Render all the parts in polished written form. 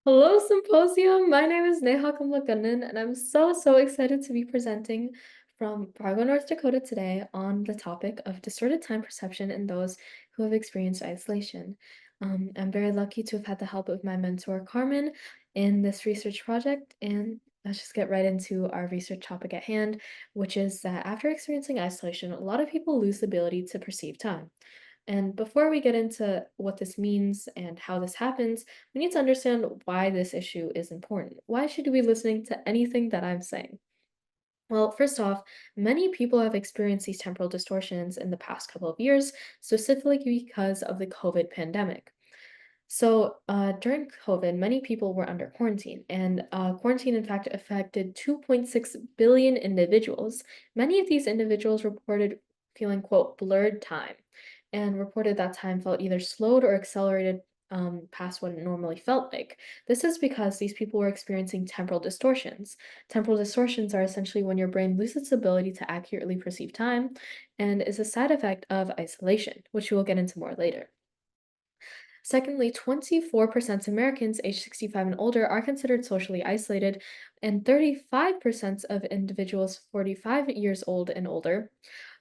Hello, Symposium. My name is Neha Kamalakannan, and I'm so excited to be presenting from Fargo, North Dakota today on the topic of distorted time perception in those who have experienced isolation. I'm very lucky to have had the help of my mentor, Carmen, in this research project, and let's just get right into our research topic at hand, which is that after experiencing isolation, a lot of people lose the ability to perceive time. And before we get into what this means and how this happens, we need to understand why this issue is important. Why should we be listening to anything that I'm saying? Well, first off, many people have experienced these temporal distortions in the past couple of years, specifically because of the COVID pandemic. During COVID, many people were under quarantine, and quarantine, in fact, affected 2.6 billion individuals. Many of these individuals reported feeling, quote, blurred time, and reported that time felt either slowed or accelerated past what it normally felt like. This is because these people were experiencing temporal distortions. Temporal distortions are essentially when your brain loses its ability to accurately perceive time and is a side effect of isolation, which we will get into more later. Secondly, 24% of Americans aged 65 and older are considered socially isolated, and 35% of individuals 45 years old and older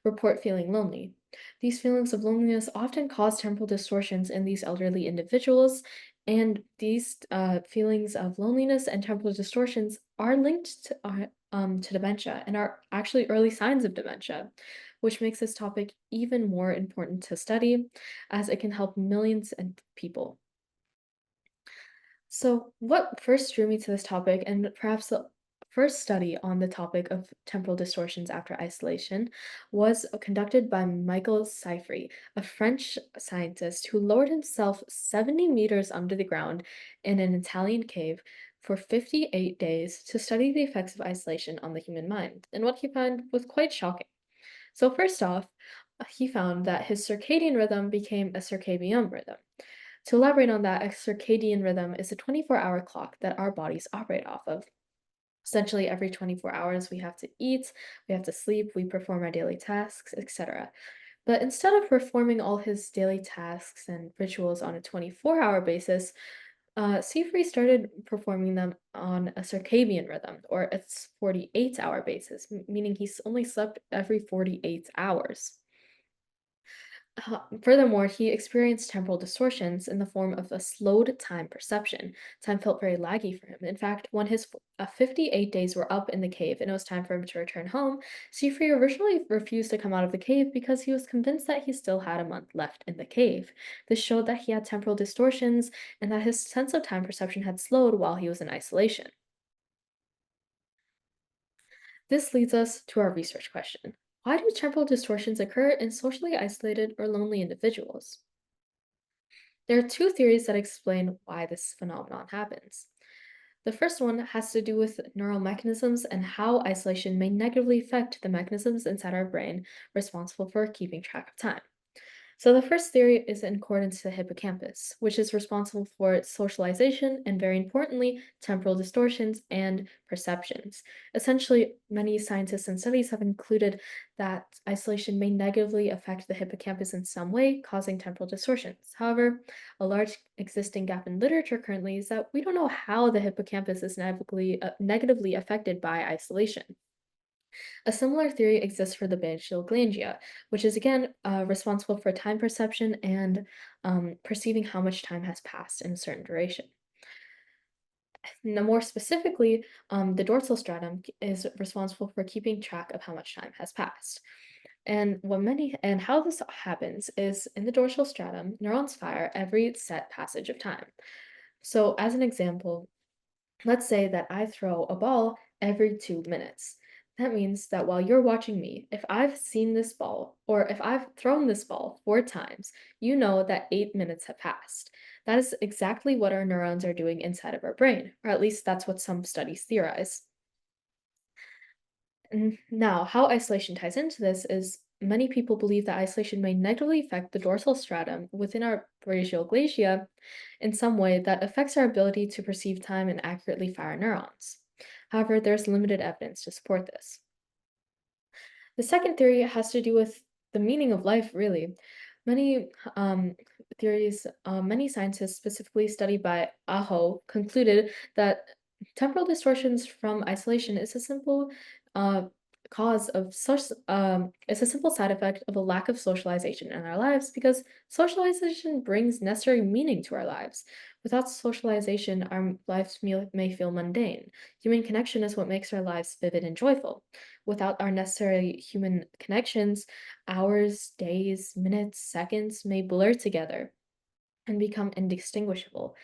report feeling lonely. These feelings of loneliness often cause temporal distortions in these elderly individuals, and these feelings of loneliness and temporal distortions are linked to dementia and are actually early signs of dementia, which makes this topic even more important to study as it can help millions of people. So, what first drew me to this topic, and perhaps the first study on the topic of temporal distortions after isolation, was conducted by Michael Seyfried, a French scientist who lowered himself 70 meters under the ground in an Italian cave for 58 days to study the effects of isolation on the human mind. And what he found was quite shocking. So, first off, he found that his circadian rhythm became a circadian rhythm. To elaborate on that, a circadian rhythm is a 24-hour clock that our bodies operate off of. Essentially, every 24 hours, we have to eat, we have to sleep, we perform our daily tasks, etc. But instead of performing all his daily tasks and rituals on a 24-hour basis, Seafree started performing them on a circadian rhythm, or a 48-hour basis, meaning he's only slept every 48 hours. Furthermore, he experienced temporal distortions in the form of a slowed time perception. Time felt very laggy for him. In fact, when his 58 days were up in the cave and it was time for him to return home, Siegfried originally refused to come out of the cave because he was convinced that he still had a month left in the cave. This showed that he had temporal distortions and that his sense of time perception had slowed while he was in isolation. This leads us to our research question. Why do temporal distortions occur in socially isolated or lonely individuals? There are two theories that explain why this phenomenon happens. The first one has to do with neural mechanisms and how isolation may negatively affect the mechanisms inside our brain responsible for keeping track of time. So the first theory is in accordance to the hippocampus, which is responsible for socialization and, very importantly, temporal distortions and perceptions. Essentially, many scientists and studies have concluded that isolation may negatively affect the hippocampus in some way, causing temporal distortions. However, a large existing gap in literature currently is that we don't know how the hippocampus is negatively affected by isolation. A similar theory exists for the Banchial ganglia, which is again responsible for time perception and perceiving how much time has passed in a certain duration. Now, more specifically, the dorsal stratum is responsible for keeping track of how much time has passed. And how this happens is in the dorsal stratum, neurons fire every set passage of time. So, as an example, let's say that I throw a ball every 2 minutes. That means that while you're watching me, if I've seen this ball or if I've thrown this ball 4 times, you know that 8 minutes have passed. That is exactly what our neurons are doing inside of our brain, or at least that's what some studies theorize. Now, how isolation ties into this is many people believe that isolation may negatively affect the dorsal stratum within our brachial glacia in some way that affects our ability to perceive time and accurately fire neurons. However, there's limited evidence to support this. The second theory has to do with the meaning of life, really. Many many scientists, specifically studied by Aho, concluded that temporal distortions from isolation is a simple uh, cause of such it's a simple side effect of a lack of socialization in our lives because socialization brings necessary meaning to our lives. Without socialization, our lives may feel mundane. Human connection is what makes our lives vivid and joyful. Without our necessary human connections, hours, days, minutes, seconds may blur together and become indistinguishable,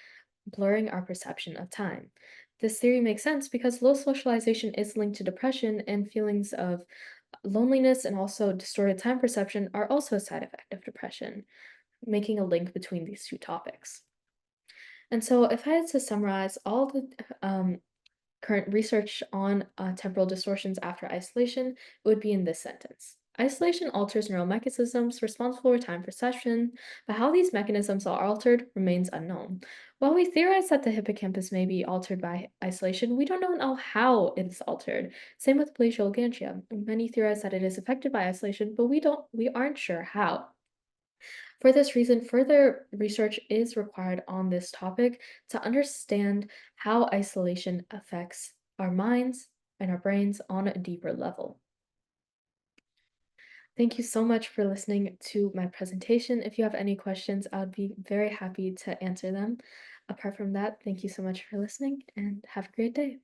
blurring our perception of time. This theory makes sense because low socialization is linked to depression, and feelings of loneliness and also distorted time perception are also a side effect of depression, making a link between these two topics. And so, if I had to summarize all the current research on temporal distortions after isolation, it would be in this sentence. Isolation alters neural mechanisms responsible for time perception, but how these mechanisms are altered remains unknown. While we theorize that the hippocampus may be altered by isolation, we don't know how it is altered. Same with glacial ganglia. Many theorize that it is affected by isolation, but we aren't sure how. For this reason, further research is required on this topic to understand how isolation affects our minds and our brains on a deeper level. Thank you so much for listening to my presentation. If you have any questions, I would be very happy to answer them. Apart from that, thank you so much for listening and have a great day.